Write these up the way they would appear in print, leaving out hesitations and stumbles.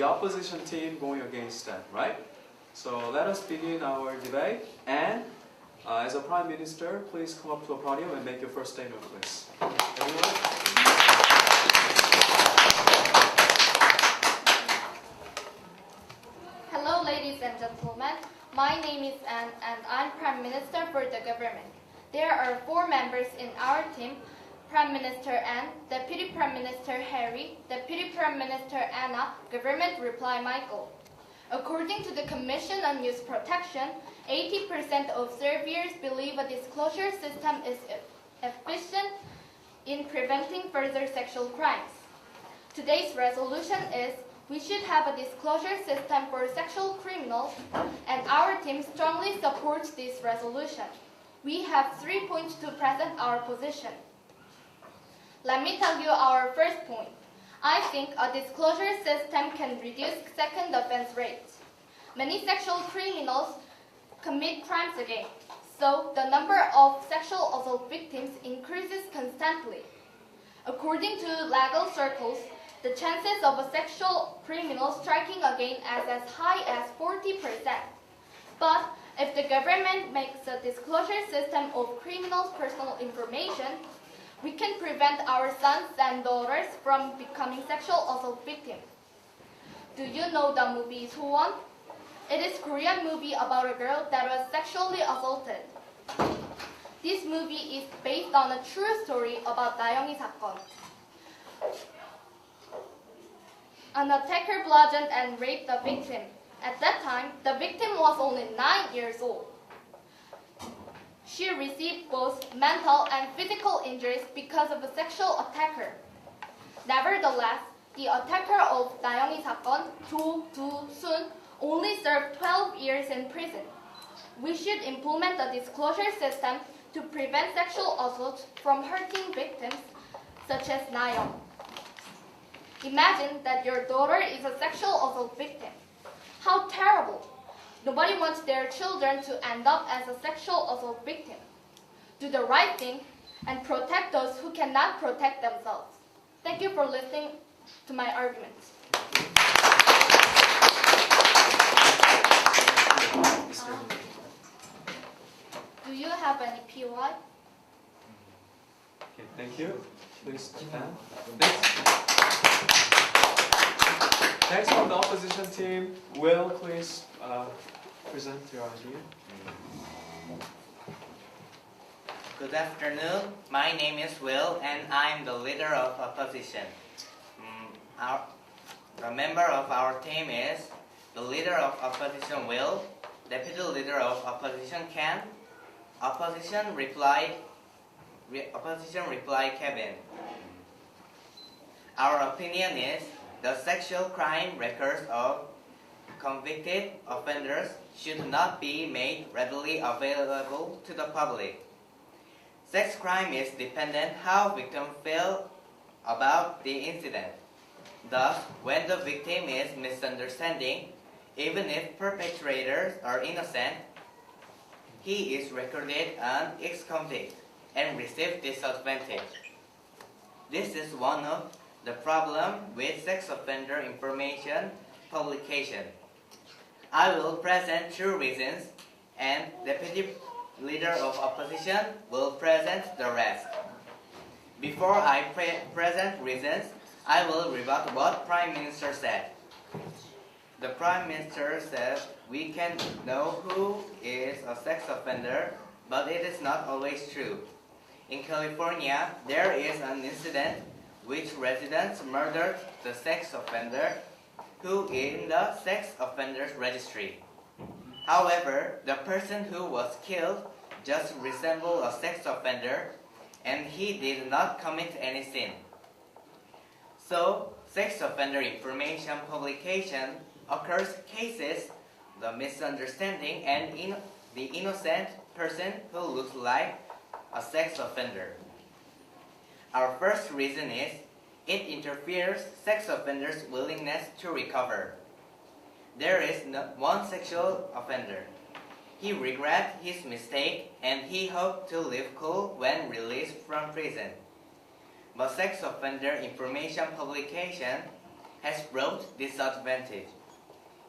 opposition team going against them, right? So let us begin our debate. And as a Prime Minister, please come up to a podium and make your first statement, please. Everyone? Hello, ladies and gentlemen. My name is Anne, and I'm Prime Minister for the government. There are 4 members in our team: Prime Minister Anne, Deputy Prime Minister Harry, Deputy Prime Minister Anna, Government Reply Michael. According to the Commission on Youth Protection, 80% of Serbians believe a disclosure system is efficient in preventing further sexual crimes. Today's resolution is we should have a disclosure system for sexual criminals, and our team strongly supports this resolution. We have 3 points to present our position. Let me tell you our first point. I think a disclosure system can reduce second offense rates. Many sexual criminals commit crimes again, so the number of sexual assault victims increases constantly. According to legal circles, the chances of a sexual criminal striking again is as high as 40%. But if the government makes a disclosure system of criminals' personal information, we can prevent our sons and daughters from becoming sexual assault victims. Do you know the movie Soon? It is a Korean movie about a girl that was sexually assaulted. This movie is based on a true story about 나영이 사건. An attacker bludgeoned and raped the victim. At that time, the victim was only 9 years old. She received both mental and physical injuries because of a sexual attacker. Nevertheless, the attacker of 나영이 사건, Jo Do-sun, only served 12 years in prison. We should implement a disclosure system to prevent sexual assault from hurting victims, such as Nayeon. Imagine that your daughter is a sexual assault victim. How terrible! Nobody wants their children to end up as a sexual assault victim. Do the right thing and protect those who cannot protect themselves. Thank you for listening to my arguments. Do you have any PY? Okay, thank you. Please stand. Next from the opposition team, Will, please present your idea. Good afternoon. My name is Will, and I'm the leader of opposition. The member of our team is the leader of opposition Will, deputy leader of opposition Ken, opposition reply Kevin. Our opinion is the sexual crime records of convicted offenders should not be made readily available to the public. Sex crime is dependent how victims feel about the incident. Thus, when the victim is misunderstanding, even if perpetrators are innocent, he is recorded an ex-convict and receives disadvantage. This is one of the problem with sex offender information publication. I will present 2 reasons, and Deputy Leader of Opposition will present the rest. Before I present reasons, I will rebut what Prime Minister said. The Prime Minister said we can know who is a sex offender, but it is not always true. In California, there is an incident which residents murdered the sex offender who is in the sex offenders registry. However, the person who was killed just resembled a sex offender and he did not commit any sin. So, sex offender information publication occurs cases the misunderstanding and the innocent person who looks like a sex offender. Our first reason is it interferes sex offenders' willingness to recover. There is one sexual offender. He regrets his mistake and he hoped to live cool when released from prison. But sex offender information publication has brought disadvantage.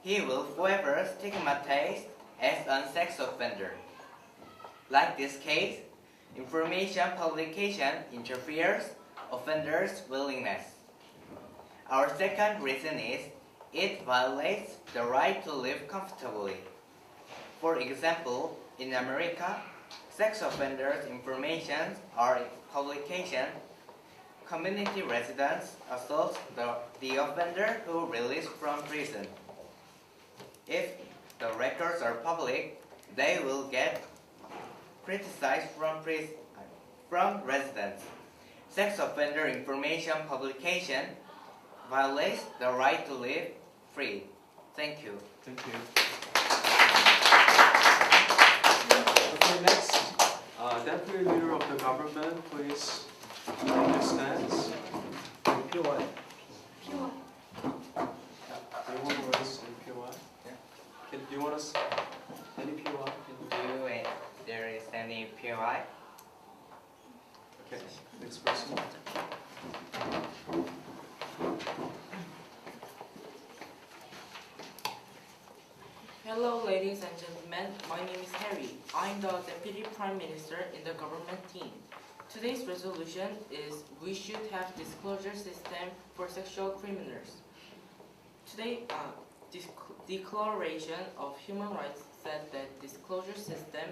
He will forever stigmatized as a sex offender. Like this case, information publication interferes offenders' willingness. Our second reason is it violates the right to live comfortably. For example, in America, sex offenders' information are publication. Community residents assault the offender who released from prison. If the records are public, they will get criticized from residents. Sex offender information publication violates the right to live free. Thank you. Thank you. Okay, next, Deputy Leader of the Government, please take your stance. PY. Do you want to raise any PY? Yeah. Do you want us any PY? There is any POI? Okay, next person. Hello, ladies and gentlemen. My name is Harry. I'm the Deputy Prime Minister in the government team. Today's resolution is we should have disclosure system for sexual criminals. Today, Declaration of Human Rights said that disclosure system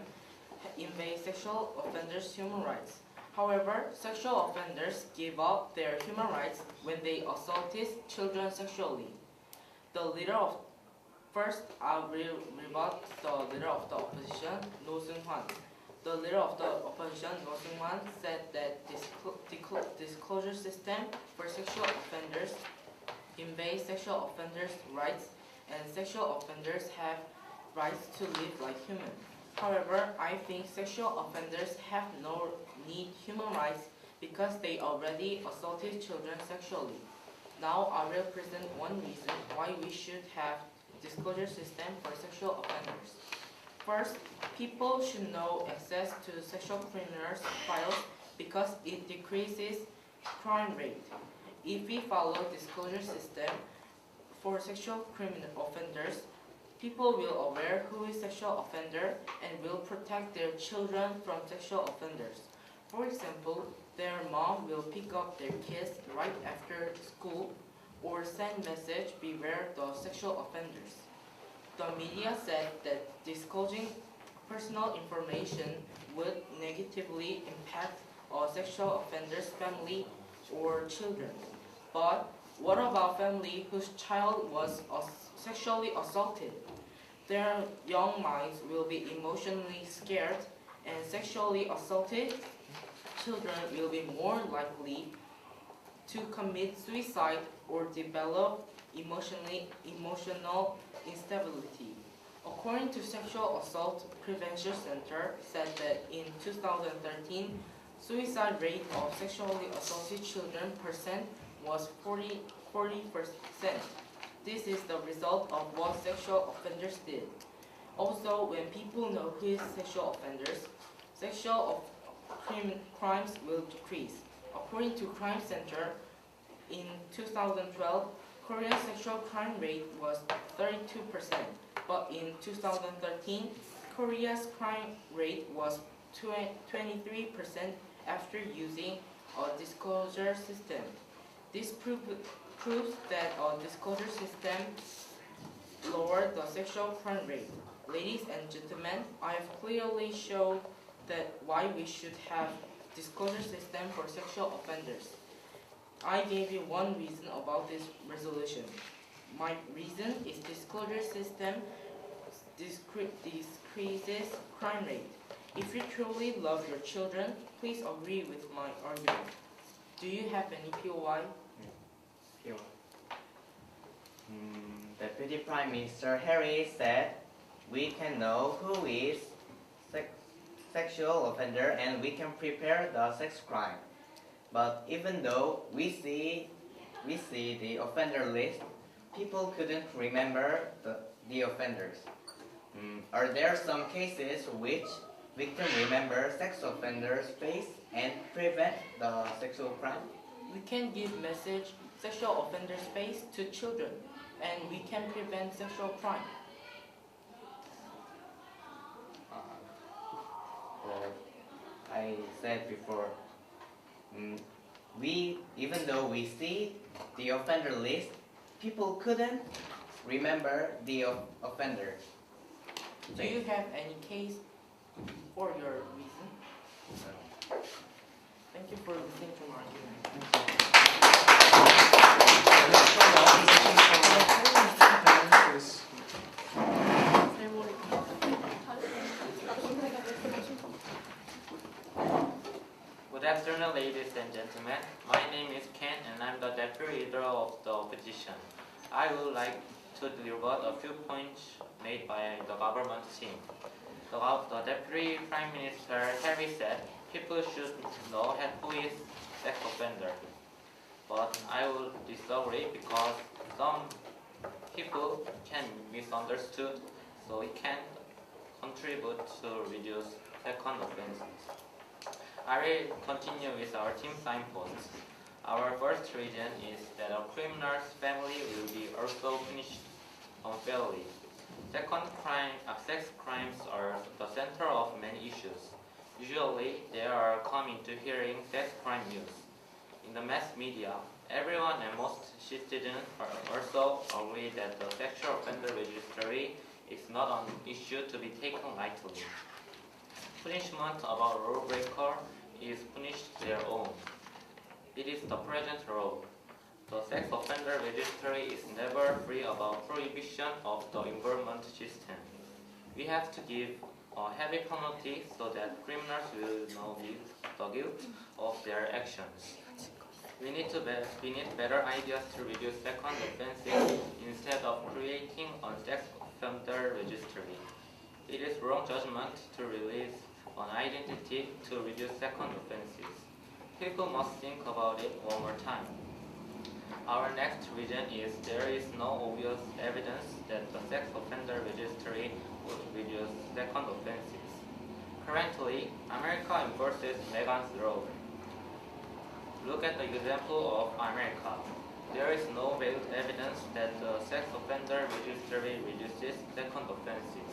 invades sexual offenders' human rights. However, sexual offenders give up their human rights when they assaulted children sexually. First, I will rebut the leader of the opposition, No Seung-hwan. The leader of the opposition, No Seung-hwan, said that disclosure system for sexual offenders invades sexual offenders' rights, and sexual offenders have rights to live like humans. However, I think sexual offenders have no need human rights because they already assaulted children sexually. Now I will present one reason why we should have disclosure system for sexual offenders. First, people should know access to sexual criminals files because it decreases crime rate. If we follow disclosure system for sexual criminal offenders, people will aware who is sexual offender and will protect their children from sexual offenders. For example, their mom will pick up their kids right after school or send message beware the sexual offenders. The media said that disclosing personal information would negatively impact a sexual offender's family or children. But what about family whose child was sexually assaulted? Their young minds will be emotionally scared, and sexually assaulted children will be more likely to commit suicide or develop emotional instability. According to Sexual Assault Prevention Center, said that in 2013, suicide rate of sexually assaulted children percent was 40%. This is the result of what sexual offenders did. Also, when people know who is sexual offenders, sexual crimes will decrease. According to Crime Center, in 2012, Korea's sexual crime rate was 32%, but in 2013, Korea's crime rate was 23% after using a disclosure system. This proves that a disclosure system lowered the sexual crime rate. Ladies and gentlemen, I have clearly shown that why we should have disclosure system for sexual offenders. I gave you one reason about this resolution. My reason is disclosure system decreases crime rate. If you truly love your children, please agree with my argument. Do you have any POI? POI. Deputy Prime Minister Harry said, we can know who is sexual offender and we can prepare the sex crime. But even though we see the offender list, people couldn't remember the offenders. Are there some cases which victims remember sex offenders' face and prevent the sexual crime? We can give message sexual offenders face to children, and we can prevent sexual crime. Well, I said before, even though we see the offender list, people couldn't remember the offender. Do you have any case for your reason? Thank you for listening to my argument. Good afternoon, ladies and gentlemen. My name is Ken, and I'm the deputy leader of the opposition. I would like to deliver a few points made by the government team. The Deputy Prime Minister Harry said people should know who is sex offender. But I will disagree because some people can misunderstood, so it can contribute to reduce second offenses. I will continue with our team signposts. Our first reason is that a criminal's family will be also punished unfairly. Sex crimes are the center of many issues. Usually, they are coming to hearing sex crime news. In the mass media, everyone and most citizens are also agree that the sexual offender registry is not an issue to be taken lightly. Punishment of a lawbreaker is punished their own. It is the present law. The sex offender registry is never free about prohibition of the involvement system. We have to give a heavy penalty so that criminals will know the guilt of their actions. We need better ideas to reduce second offenses instead of creating a sex offender registry. It is wrong judgment to release an identity to reduce second offenses. People must think about it one more time. Our next reason is there is no obvious evidence that the sex offender registry would reduce second offenses. Currently, America enforces Megan's law. Look at the example of America. There is no valid evidence that the sex offender registry reduces second offenses.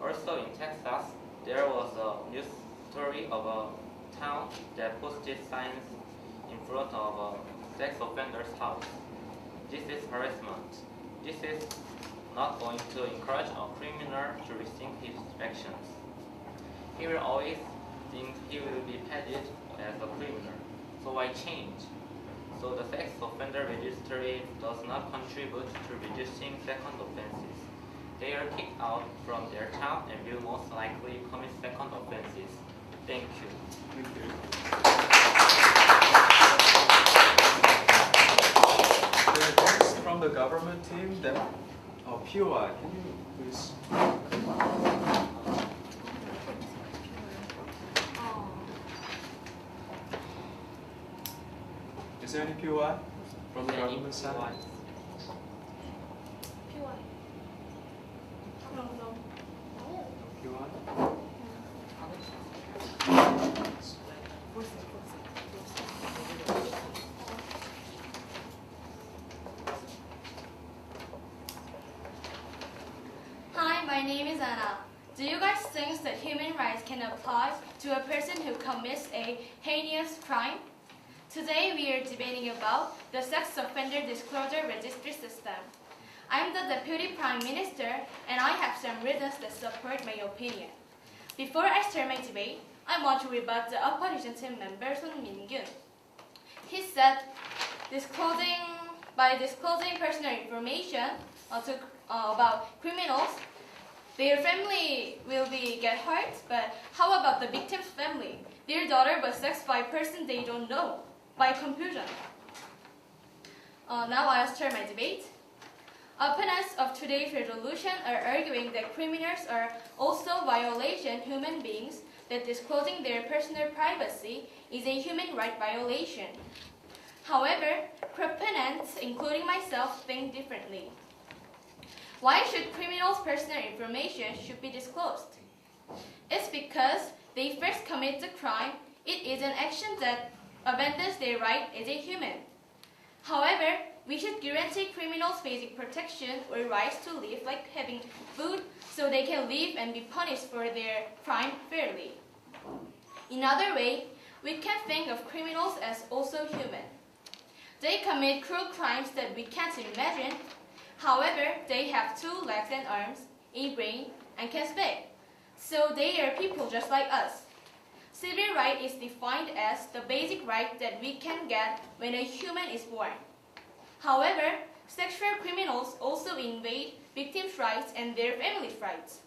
Also in Texas, there was a news story of a town that posted signs in front of a sex offender's house. This is harassment. This is not going to encourage a criminal to rethink his actions. He will always think he will be padded as a criminal. So why change? So the sex offender registry does not contribute to reducing second offenses. They are kicked out from their town and will most likely commit second offenses. Thank you. Thank you. Next from the government team, then POI. Can you please? Is there any POI from the government side? POI? Hi, my name is Anna. Do you guys think that human rights can apply to a person who commits a heinous crime? Today we are debating about the sex offender disclosure registry system. I'm the Deputy Prime Minister and I have some reasons that support my opinion. Before I start my debate, I want to rebut the opposition team member Son Min-gyun. He said by disclosing personal information about criminals, their family will get hurt, but how about the victim's family? Their daughter was sexed by a person they don't know, by confusion. Now I'll start my debate. Opponents of today's resolution are arguing that criminals are also violation human beings, that disclosing their personal privacy is a human right violation. However, proponents, including myself, think differently. Why should criminals' personal information should be disclosed? It's because they first commit the crime. It is an action that abandons their right as a human. However, we should guarantee criminals basic protection or rights to live, like having food, so they can live and be punished for their crime fairly. In other way, we can think of criminals as also human. They commit cruel crimes that we can't imagine. However, they have 2 legs and arms, a brain, and can speak. So they are people just like us. Civil right is defined as the basic right that we can get when a human is born. However, sexual criminals also invade victims' rights and their families' rights.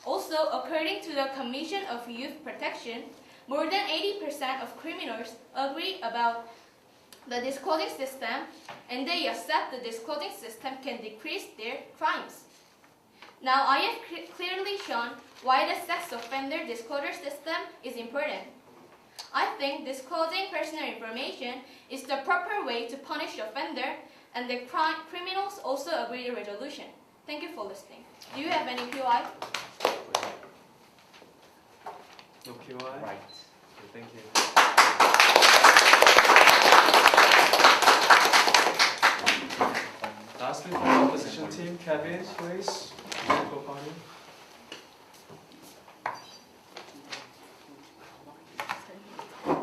Also, according to the Commission of Youth Protection, more than 80% of criminals agree about the disclosing system, and they accept the disclosing system can decrease their crimes. Now, I have clearly shown why the sex offender disclosure system is important. I think disclosing personal information is the proper way to punish the offender, and the criminals also agree the resolution. Thank you for listening. Do you have any POI? No POI? Right. Okay, thank you. Lastly, from the opposition team, Kevin, please. Co-podium.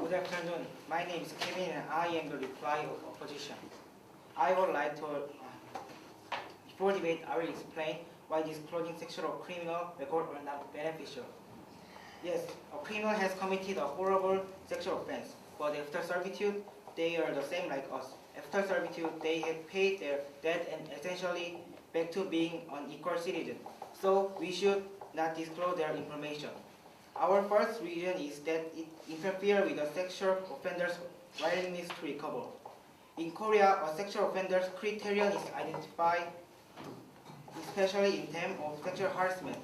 Good afternoon. My name is Kevin and I am the reply of opposition. I would like to, before debate, I will explain why disclosing sexual criminal record are not beneficial. Yes, a criminal has committed a horrible sexual offense, but after servitude, they are the same like us. After servitude, they have paid their debt and essentially back to being an equal citizen. So we should not disclose their information. Our first reason is that it interferes with the sexual offender's willingness to recover. In Korea, a sexual offender's criterion is identified, especially in terms of sexual harassment.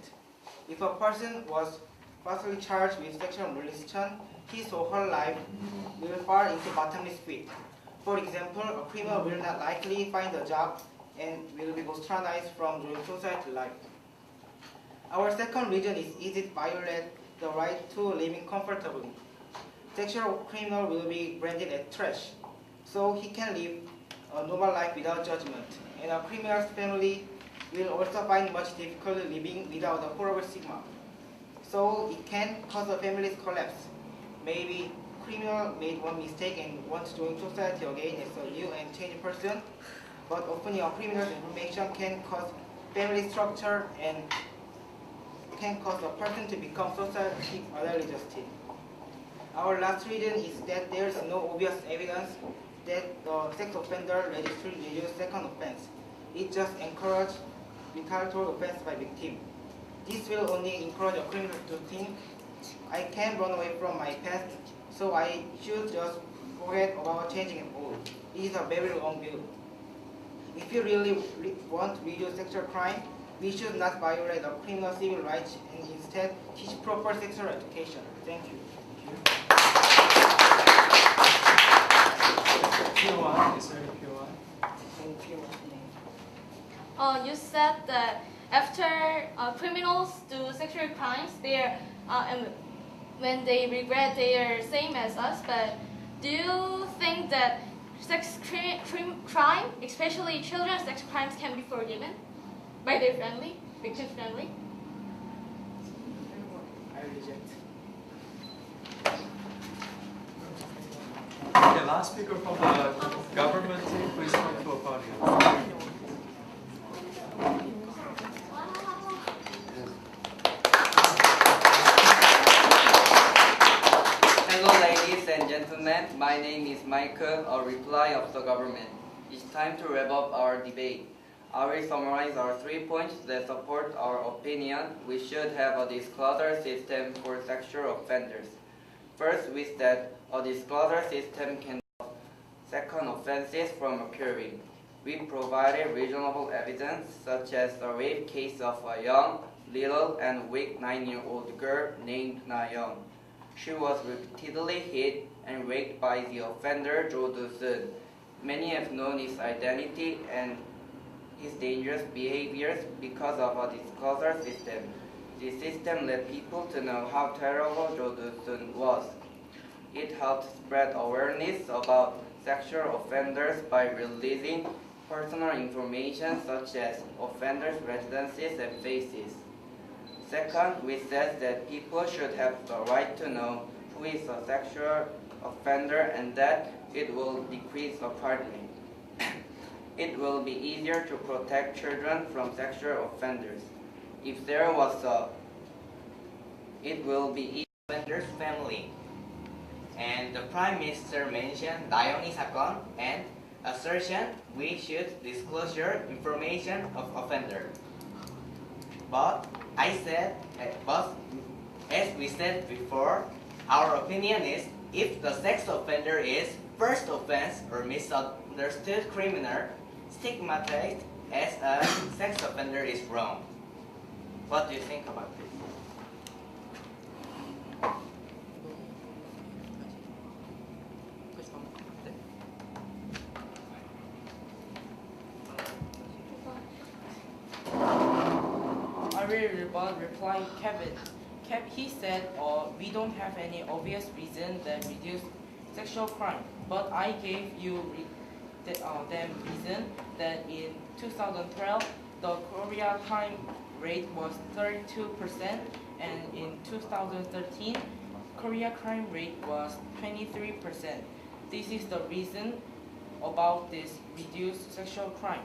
If a person was falsely charged with sexual molestation, his or her life will fall into bottomless pit. For example, a criminal will not likely find a job and will be ostracized from joining society life. Our second reason is it violates the right to living comfortably. Sexual criminal will be branded as trash, so he can live a normal life without judgment, and a criminal's family will also find much difficulty living without a horrible stigma. So it can cause a family's collapse. Maybe criminal made one mistake and wants to join society again as a new and changed person, but often a criminal's information can cause family structure and can cause a person to become socially adjusted. Our last reason is that there is no obvious evidence that the sex offender registry reduces second offense. It just encourages retaliatory offense by victim. This will only encourage a criminal to think, I can run away from my past, so I should just forget about changing it all. It is a very long view. If you really want to reduce sexual crime, we should not violate the criminal civil rights and instead teach proper sexual education. Thank you. POI, is there any POI? Thank you. You said that after criminals do sexual crimes, and when they regret, they are same as us. But do you think that sex crime, especially children's sex crimes, can be forgiven by their family, victim's family? I reject. Okay, last speaker from the government team, please come to a podium. Hello ladies and gentlemen, my name is Michael, a reply of the government. It's time to wrap up our debate. I will summarize our 3 points that support our opinion. We should have a disclosure system for sexual offenders. First, we said a disclosure system can stop second offenses from occurring. We provided reasonable evidence, such as the rape case of a young, little, and weak 9-year-old girl named Na Young. She was repeatedly hit and raped by the offender Jo Do-sun. Many have known his identity and his dangerous behaviors because of a disclosure system. This system led people to know how terrible Jo Do-sun was. It helps spread awareness about sexual offenders by releasing personal information such as offenders' residences and faces. Second, we said that people should have the right to know who is a sexual offender and that it will decrease apartment. It will be easier to protect children from sexual offenders. If there was a, it will be easier. Offender's family. And the Prime Minister mentioned Nayeongi 사건 and assertion we should disclosure information of offender. But as we said before, our opinion is if the sex offender is first offense or misunderstood criminal, stigmatized as a sex offender is wrong. What do you think about this? I will reply Kevin. He said, we don't have any obvious reason that reduce sexual crime, but I gave you them reason that in 2012 the Korea crime rate was 32% and in 2013 Korea crime rate was 23%. This is the reason about this reduced sexual crime.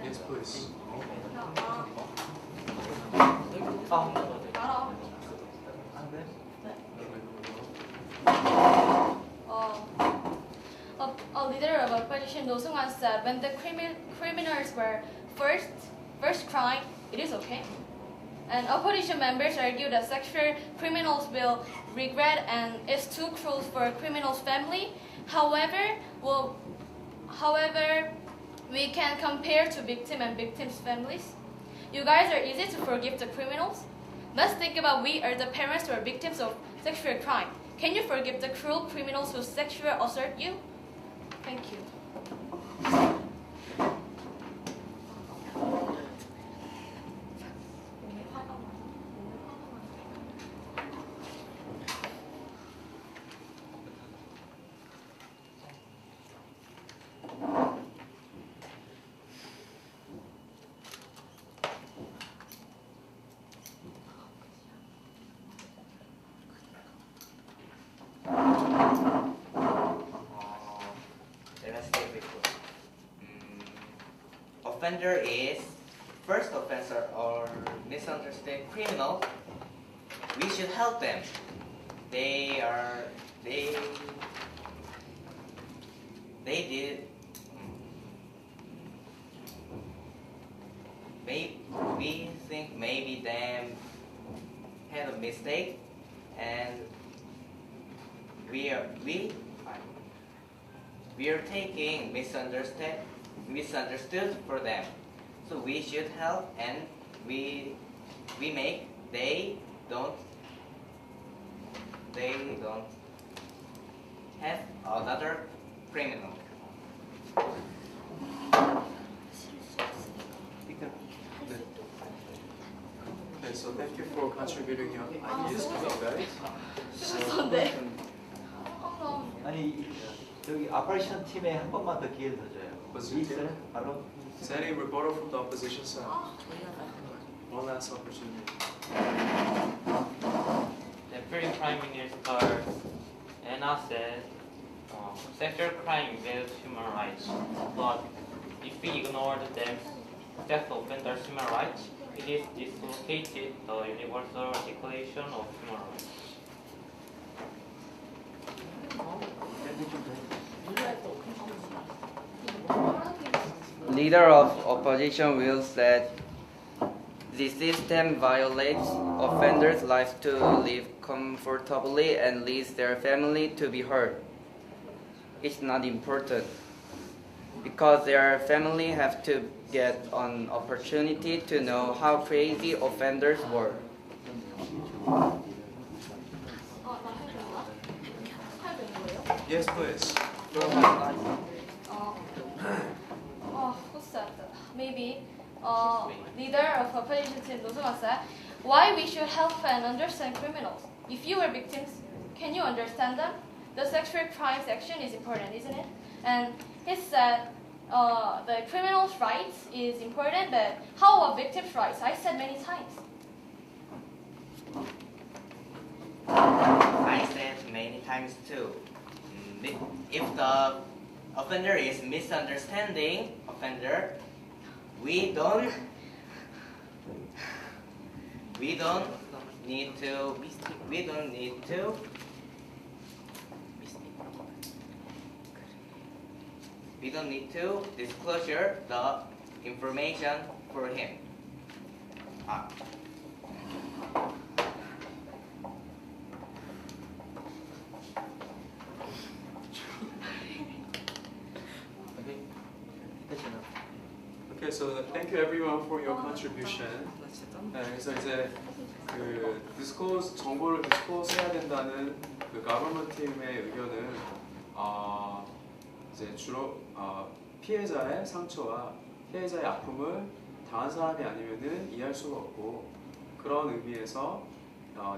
Yes, please. A leader of opposition, Do Sung-hwan, said when the criminals were first crime, it is okay. And opposition members argue that sexual criminals will regret and it's too cruel for a criminal's family. However, we can compare to victim and victims' families. You guys are easy to forgive the criminals. Let's think about we are the parents who are victims of sexual crime. Can you forgive the cruel criminals who sexually assault you? Thank you. Offender is first offender or misunderstood criminal, we should help them. They did. We think maybe them had a mistake, and we are taking misunderstood for them. So we should help, and we make they don't have another criminal. Okay, so thank you for contributing your ideas to the debate. 아니 저기 아파레이션 팀에 한 번만 더 기회를 더 줘요. 무슨 팀? 바로 Is there any rebuttal from the opposition side? 저희가 One last opportunity. Deputy Prime Minister Anna said sexual crime violates human rights, but if we ignore them sex offenders' human rights, it is dislocated the Universal Declaration of Human Rights. Leader of opposition will said the system violates offenders' lives to live comfortably and leads their family to be hurt. It's not important because their family have to get an opportunity to know how crazy offenders were. Yes, please. Who said that? Maybe leader of opposition team 노승환 said, why we should help and understand criminals. If you were victims, can you understand them? The sexual crime section is important, isn't it? And he said the criminal's rights is important, but how about victims' rights? I said many times. I said many times too. If the offender is misunderstanding offender, we don't need to disclosure the information for him. Okay, so thank you everyone for your contribution. 네, 그래서 이제 그 정보를 디스클로즈 해야 된다는 그 가버먼트 팀의 의견은 이제 주로 피해자의 상처와 피해자의 아픔을 당한 사람이 아니면은 이해할 수가 없고, 그런 의미에서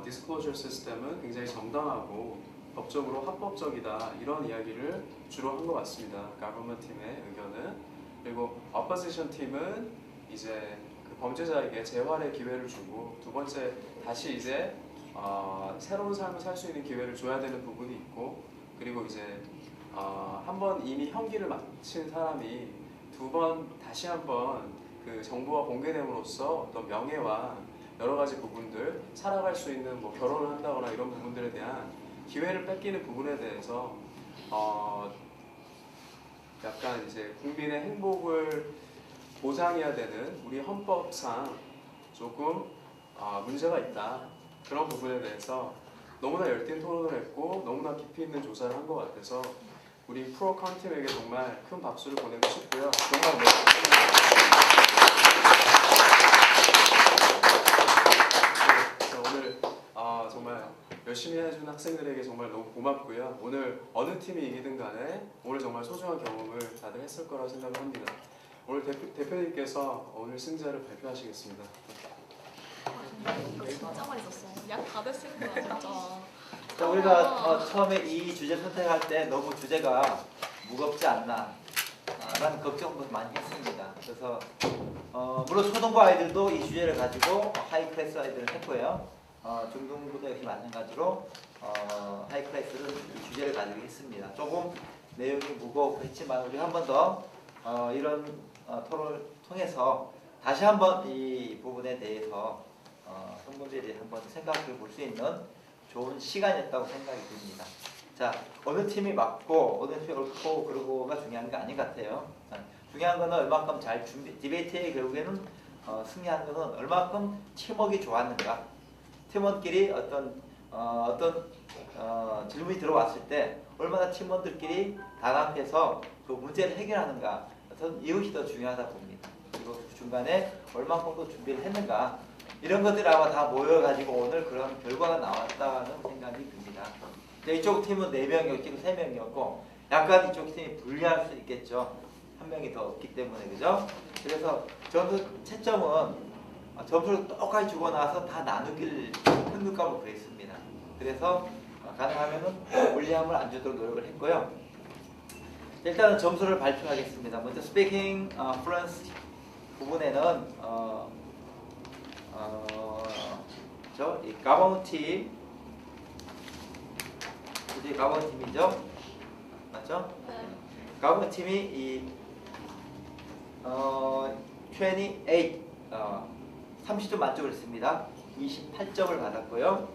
디스클로저 시스템은 굉장히 정당하고 법적으로 합법적이다, 이런 이야기를 주로 한 것 같습니다. 가버먼트 팀의 의견은. 그리고 어포지션 팀은 이제 그 범죄자에게 재활의 기회를 주고, 두 번째 다시 이제 새로운 삶을 살 수 있는 기회를 줘야 되는 부분이 있고, 그리고 이제 한번 이미 형기를 마친 사람이 두 번 다시 한번 그 정보가 공개됨으로써 어떤 명예와 여러 가지 부분들, 살아갈 수 있는 뭐 결혼을 한다거나 이런 부분들에 대한 기회를 뺏기는 부분에 대해서 약간 이제 국민의 행복을 보장해야 되는 우리 헌법상 조금 문제가 있다, 그런 부분에 대해서 너무나 열띤 토론을 했고 너무나 깊이 있는 조사를 한 것 같아서 우리 프로컨 팀에게 정말 큰 박수를 보내고 싶고요. 정말 오늘 정말 열심히 해준 학생들에게 정말 너무 고맙고요. 오늘 어느 팀이 이기든 간에 오늘 정말 소중한 경험을 다들 했을 거라고 생각을 합니다. 오늘 대표님께서 오늘 승자를 발표하시겠습니다. 진짜 많이 썼어. 약 다 됐을 거야 진짜. 자, 우리가 처음에 이 주제 선택할 때 너무 주제가 무겁지 않나 라는 걱정도 많이 했습니다. 그래서 물론 초등부 아이들도 이 주제를 가지고 하이 클래스 아이들을 했고요. 중등부도 역시 마찬가지로 하이 클래스는 이 주제를 가지고 했습니다. 조금 내용이 무겁고 했지만 우리 한 번 더 이런 토론을 통해서 다시 한번 이 부분에 대해서 성분들에 대해 한번 생각해 볼 수 있는 좋은 시간이었다고 생각이 듭니다. 자, 어느 팀이 맞고 어느 팀이 옳고 그러고가 중요한 게 아닌 것 같아요. 중요한 거는 얼마큼 잘 디베이트의 결국에는 승리한 거는 얼마큼 팀워크가 좋았는가. 팀원끼리 어떤 질문이 들어왔을 때 얼마나 팀원들끼리 단합해서 그 문제를 해결하는가. 어떤 이것이 더 중요하다 봅니다. 그리고 중간에 얼마큼 또 준비를 했는가. 이런 것들이 아마 다 모여가지고 오늘 그런 결과가 나왔다는 생각이 듭니다. 이쪽 팀은 4명이었고 지금 3명이었고 약간 이쪽 팀이 불리할 수 있겠죠. 한 명이 더 없기 때문에, 그죠? 그래서 점수 채점은 점수를 똑같이 주고 나서 다 나누길 흥국감을 구했습니다. 그래서 가능하면은 불리함을 안 주도록 노력을 했고요. 일단은 점수를 발표하겠습니다. 먼저 speaking fluence 부분에는 이 가본 팀, 이제 가본 팀이죠, 맞죠? 가본 팀이 이 28, 30점 만점을 했습니다. 28점을 받았고요.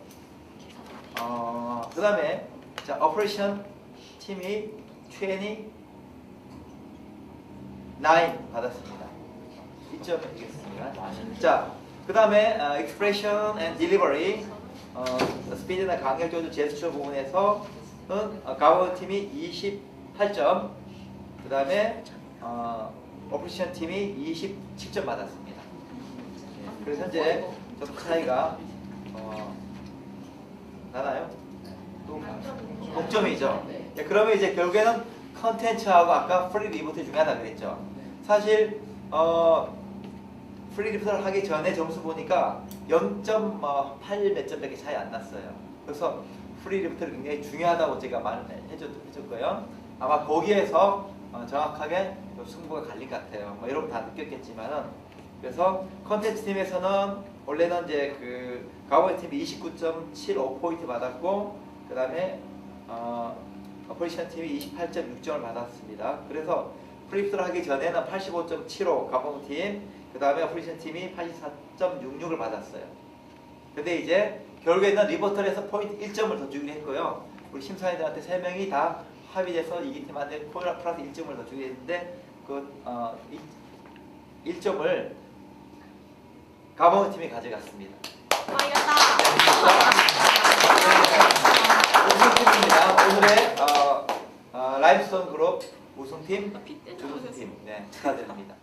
그 다음에 자 오퍼레이션 팀이 29 받았습니다. 2점을 드리겠습니다. 자, 그 다음에 expression and delivery, 스피드나 강렬조절 제스처 부분에서는 가본 팀이 28점, 그 다음에 오퍼레이션 팀이 27점 받았습니다. 그래서 현재 점 차이가 나나요? 동점이죠. 네, 그러면 이제 결국에는 컨텐츠하고 아까 프리 리부트 중요하다 그랬죠. 사실 프리 리부트를 하기 전에 점수 보니까 0.8 몇 점밖에 차이 안 났어요. 그래서 프리 리부트를 굉장히 중요하다고 제가 말을 해줬고요. 아마 거기에서 정확하게 승부가 갈릴 것 같아요. 뭐 여러분 다 느꼈겠지만은, 그래서 컨텐츠 팀에서는 원래는 이제 그 가본 팀이 29.75포인트 받았고, 그 다음에 오퍼레이션 팀이 28.6점을 받았습니다. 그래서 프리립스를 하기 전에는 85.75 가본 팀, 그 다음에 오퍼레이션 팀이 84.66을 받았어요. 근데 이제 결국에는 리버털에서 포인트 1점을 더 주기로 했고요. 우리 심사위원들한테 3명이 다 합의돼서 이기 팀한테 플러스 1점을 더 주기로 했는데, 그 1점을 가본 팀이 가져갔습니다. 이겼다. 우승팀입니다. 오늘의 라임스톤 그룹 우승팀, 준우승팀, 네, 축하드립니다.